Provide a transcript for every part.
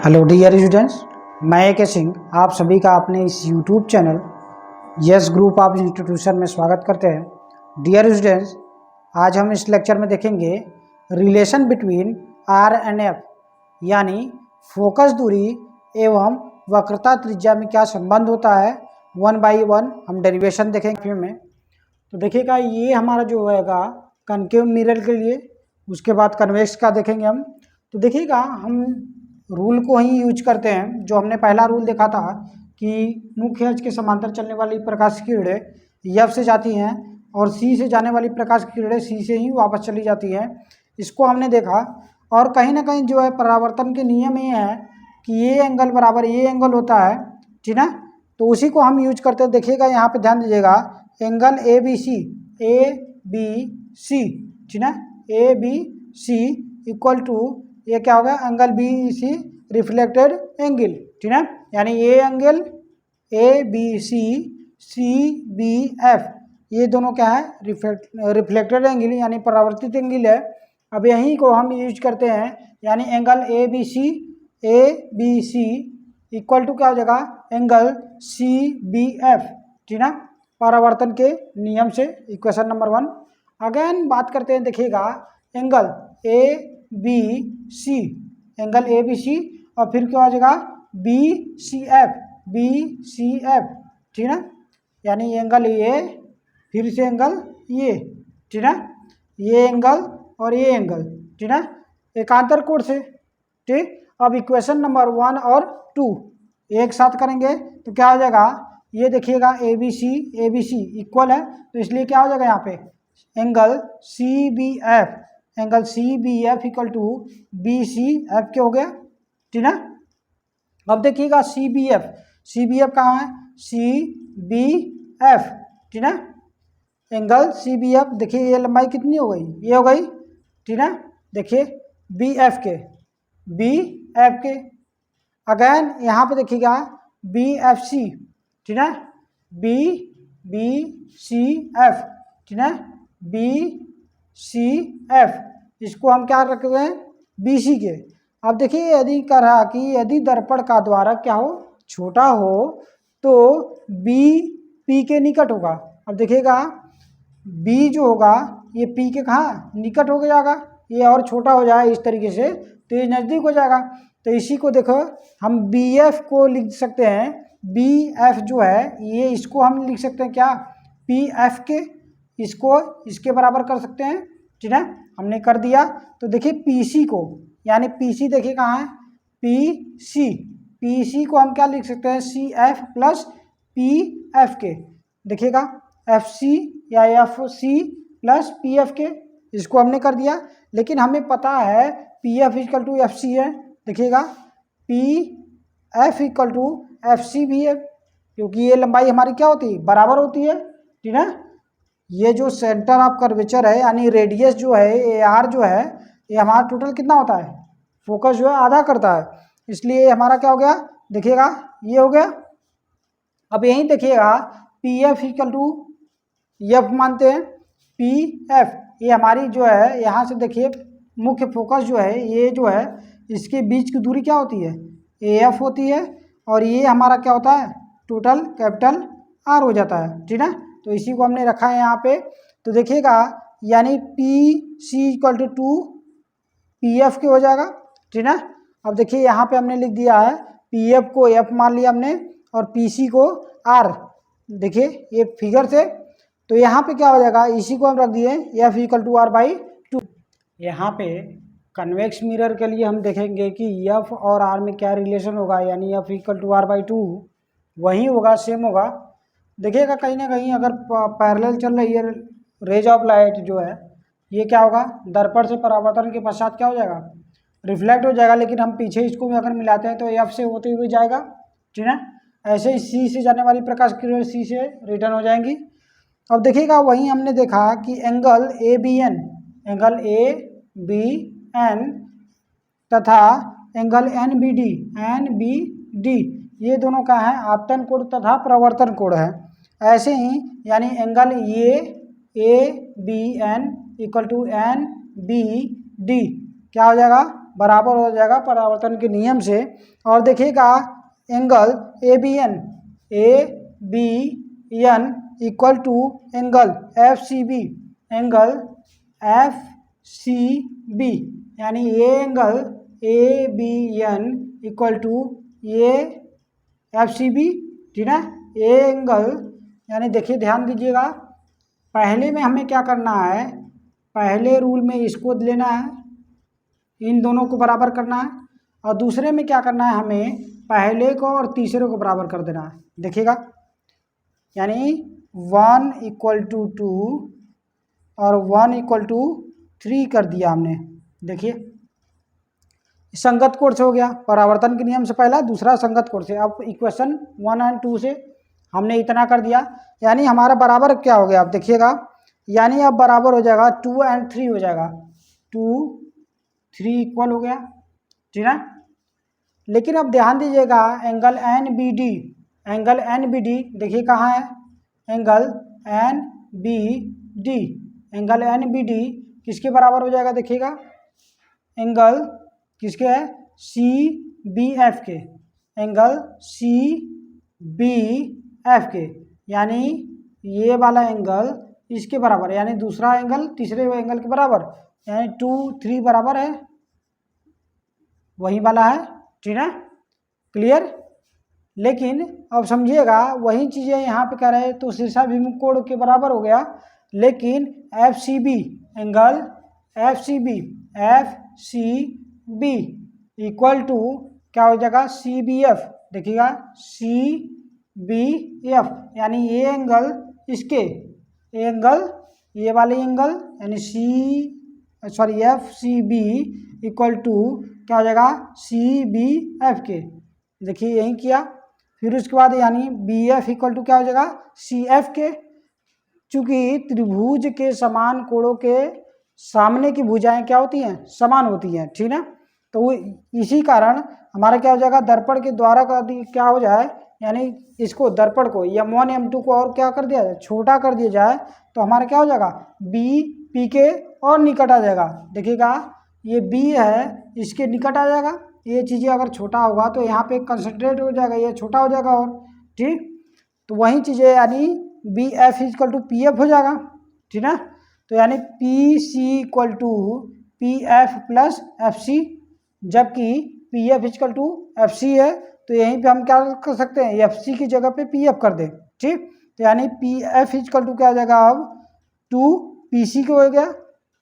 Hello dear students, मैं ए के सिंह आप सभी का अपने इस YouTube channel yes group of institution में स्वागत करते हैं। डियर स्टूडेंट्स, आज हम इस लेक्चर में देखेंगे relation between R and F, यानी फोकस दूरी एवं वक्रता त्रिज्या में क्या संबंध होता है। वन बाई वन हम डेरिवेशन देखेंगे में। तो देखिएगा, ये हमारा जो होगा कनकेव मिरर के लिए, उसके बाद कन्वेक्स का देखेंगे हम। तो देखिएगा, हम रूल को ही यूज करते हैं। जो हमने पहला रूल देखा था कि मुख्य अक्ष के समांतर चलने वाली प्रकाश की किरणें एफ से जाती हैं और सी से जाने वाली प्रकाश की किरणें सी से ही वापस चली जाती हैं, इसको हमने देखा। और कहीं ना कहीं जो है परावर्तन के नियम ये है कि ये एंगल बराबर ये एंगल होता है, ठीक है। तो उसी को हम यूज करते हैं। देखिएगा, यहाँ पे ध्यान दीजिएगा, एंगल ए बी सी, ठीक है, A B C equal to ये क्या होगा, angle B C reflected angle, ठीक है। यानी ये angle A B C B F, ये दोनों क्या है, रिफ्लेक्टेड एंगल यानी परावर्तित एंगल है। अब यही को हम यूज करते हैं, यानी angle A B C equal to क्या हो जाएगा, एंगल सी बी एफ, ठीक है, परावर्तन के नियम से। इक्वेशन नंबर 1 अगेन बात करते हैं। देखिएगा, angle A B C, angle A B C और फिर क्या हो जाएगा बी सी एफ, ठीक है। यानी एंगल ये फिर से एंगल ये, ठीक है, ये एंगल और ये एंगल, ठीक है, एकांतर कोण से, ठीक। अब इक्वेशन नंबर 1 और 2 एक साथ करेंगे तो क्या हो जाएगा, ये देखिएगा ए बी सी इक्वल है, तो इसलिए क्या हो जाएगा यहाँ पे angle C B F equal to B C F के हो गया, ठीक है। अब देखिएगा सी बी एफ कहाँ है, सी बी एफ, ठीक है, एंगल सी बी एफ। देखिए ये लंबाई कितनी हो गई, ये हो गई, ठीक है। देखिए बी एफ के अगेन यहाँ पे देखिएगा बी एफ सी, ठीक है, बी सी एफ, ठीक है, बी सी एफ, इसको हम क्या रखते हैं, बी सी के। अब देखिए, यदि कह रहा कि यदि दर्पण का द्वारक क्या हो, छोटा हो, तो बी पी के निकट होगा। अब देखिएगा, बी जो होगा ये पी के कहाँ निकट हो जाएगा, ये और छोटा हो जाए इस तरीके से, तो ये नज़दीक हो जाएगा। तो इसी को देखो, हम बी एफ को लिख सकते हैं, बी एफ जो है ये, इसको हम लिख सकते हैं क्या, पी एफ के, इसको इसके बराबर कर सकते हैं, ठीक है, हमने कर दिया। तो देखिए पीसी को, यानी पीसी देखिए कहाँ है, पीसी को हम क्या लिख सकते हैं, C F plus P F के। देखिएगा एफ सी या F C plus P F के, इसको हमने कर दिया। लेकिन हमें पता है P F equal to F C है। देखिएगा P F equal to F C भी है, क्योंकि ये लंबाई हमारी क्या होती है, बराबर होती है, ठीक है। ये जो सेंटर ऑफ कर्वेचर है, यानी रेडियस जो है ए आर जो है, ये हमारा टोटल कितना होता है, फोकस जो है आधा करता है, इसलिए हमारा क्या हो गया, देखिएगा ये हो गया। अब यहीं देखिएगा P F equal to F मानते हैं, पी एफ ये हमारी जो है, यहाँ से देखिए मुख्य फोकस जो है, ये जो है इसके बीच की दूरी क्या होती है, ए एफ होती है, और ये हमारा क्या होता है, टोटल कैपिटल आर हो जाता है, ठीक है। तो इसी को हमने रखा है यहाँ पे। तो देखिएगा, यानी P C equal to P F के हो जाएगा, ठीक है। अब देखिए यहाँ पे हमने लिख दिया है, पी एफ को एफ मान लिया हमने और पी सी को आर, देखिए ये फिगर से। तो यहाँ पे क्या हो जाएगा, इसी को हम रख दिए F equal to R by 2। यहाँ पे कन्वेक्स मिरर के लिए हम देखेंगे कि एफ और आर में क्या रिलेशन होगा, यानी F equal to R by 2 वही होगा, सेम होगा। देखिएगा कहीं ना कहीं अगर पैरेलल चल रही है रेज ऑफ लाइट जो है, ये क्या होगा, दर्पण से परावर्तन के पश्चात क्या हो जाएगा, रिफ्लेक्ट हो जाएगा। लेकिन हम पीछे इसको भी अगर मिलाते हैं तो एफ से होते हुए जाएगा, ठीक है। ऐसे ही सी से जाने वाली प्रकाश किरण सी से रिटर्न हो जाएंगी। अब देखिएगा, वहीं हमने देखा कि एंगल ए बी एन तथा एंगल एन बी डी, ये दोनों का है आपतन कोण तथा प्रवर्तन कोण है। ऐसे ही यानी एंगल ये A B N equal to N B D क्या हो जाएगा, बराबर हो जाएगा परावर्तन के नियम से। और देखिएगा angle ABN equal to angle FCB, angle FCB, यानी ये एंगल ABN इक्वल टू ये FCB, ठीक है। ये एंगल यानी देखिए ध्यान दीजिएगा, पहले में हमें क्या करना है, पहले रूल में इसको लेना है, इन दोनों को बराबर करना है, और दूसरे में क्या करना है, हमें पहले को और तीसरे को बराबर कर देना है। देखिएगा यानी 1 इक्वल टू 2 और 1 इक्वल टू 3 कर दिया हमने। देखिए संगत कोण से हो गया, परावर्तन के नियम से पहला, दूसरा संगत कोण से। अब इक्वेशन 1 और 2 से हमने इतना कर दिया, यानी हमारा बराबर क्या हो गया, आप देखिएगा, यानी अब बराबर हो जाएगा 2 और 3 हो जाएगा, 2 3 इक्वल हो गया, ठीक है। लेकिन अब ध्यान दीजिएगा एंगल NBD, एंगल NBD देखिए कहाँ है, एंगल NBD, एंगल NBD किसके बराबर हो जाएगा, देखिएगा एंगल किसके है, CBF के, एंगल CBF के, यानी ये वाला एंगल इसके बराबर, यानी दूसरा एंगल तीसरे एंगल के बराबर, यानी 2 3 बराबर है, वही वाला है, ठीक है, क्लियर। लेकिन अब समझिएगा वही चीज़ें यहाँ पे कह रहे हैं तो शीर्षाभिमुख कोण के बराबर हो गया, लेकिन FCB, angle FCB equal to क्या हो जाएगा, CBF, देखिएगा CBF, यानी ये एंगल इसके, एंगल ये वाले एंगल यानी FCB इक्वल टू क्या हो जाएगा, CBF के। देखिए यही किया, फिर उसके बाद यानी BF इक्वल टू क्या हो जाएगा, CF के। चूंकि त्रिभुज के समान कोणों के सामने की भुजाएं क्या होती हैं, समान होती हैं, ठीक है। तो इसी कारण हमारा क्या हो जाएगा, दर्पण के द्वारा का क्या हो जाए, यानी इसको दर्पण को M1 M2 को और क्या कर दिया जाए, छोटा कर दिया जाए, तो हमारा क्या हो जाएगा, B P के और निकट आ जाएगा। देखिएगा ये B है, इसके निकट आ जाएगा, ये चीज़ें अगर छोटा होगा तो यहाँ पे कंसंट्रेट हो जाएगा, ये छोटा हो जाएगा, और ठीक, तो वही चीज़ें यानी BF इक्वल टू PF हो जाएगा, ठीक है। तो यानी PC equal to PF plus FC, जबकि PF इक्वल टू FC है, तो यहीं पे हम क्या कर सकते हैं, FC की जगह पे PF कर दें, ठीक। तो यानी PF इक्वल टू क्या हो जाएगा, अब 2 PC को हो गया,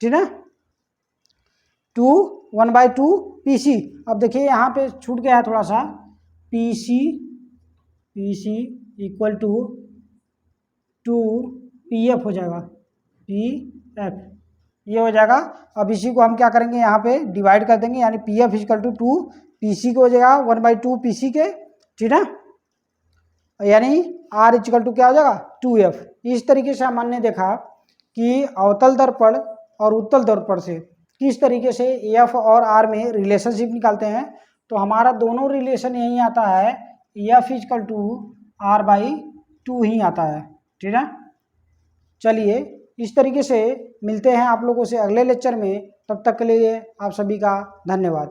ठीक है, 2 1/2 PC। अब देखिए यहाँ पे छूट गया है थोड़ा सा, PC इक्वल टू 2 PF हो जाएगा, PF ये हो जाएगा। अब इसी को हम क्या करेंगे, यहाँ पे डिवाइड कर देंगे, यानी PF इक्वल टू 2 PC को हो जाएगा 1/2 PC के, ठीक है, यानी R इक्वल टू क्या हो जाएगा, 2F। इस तरीके से हमने देखा कि अवतल दर्पण और उत्तल दर्पण से किस तरीके से F और R में रिलेशनशिप निकालते हैं। तो हमारा दोनों रिलेशन यही आता है, F इक्वल टू R/2 ही आता है, ठीक है। चलिए इस तरीके से मिलते हैं आप लोगों से अगले लेक्चर में, तब तक के लिए आप सभी का धन्यवाद।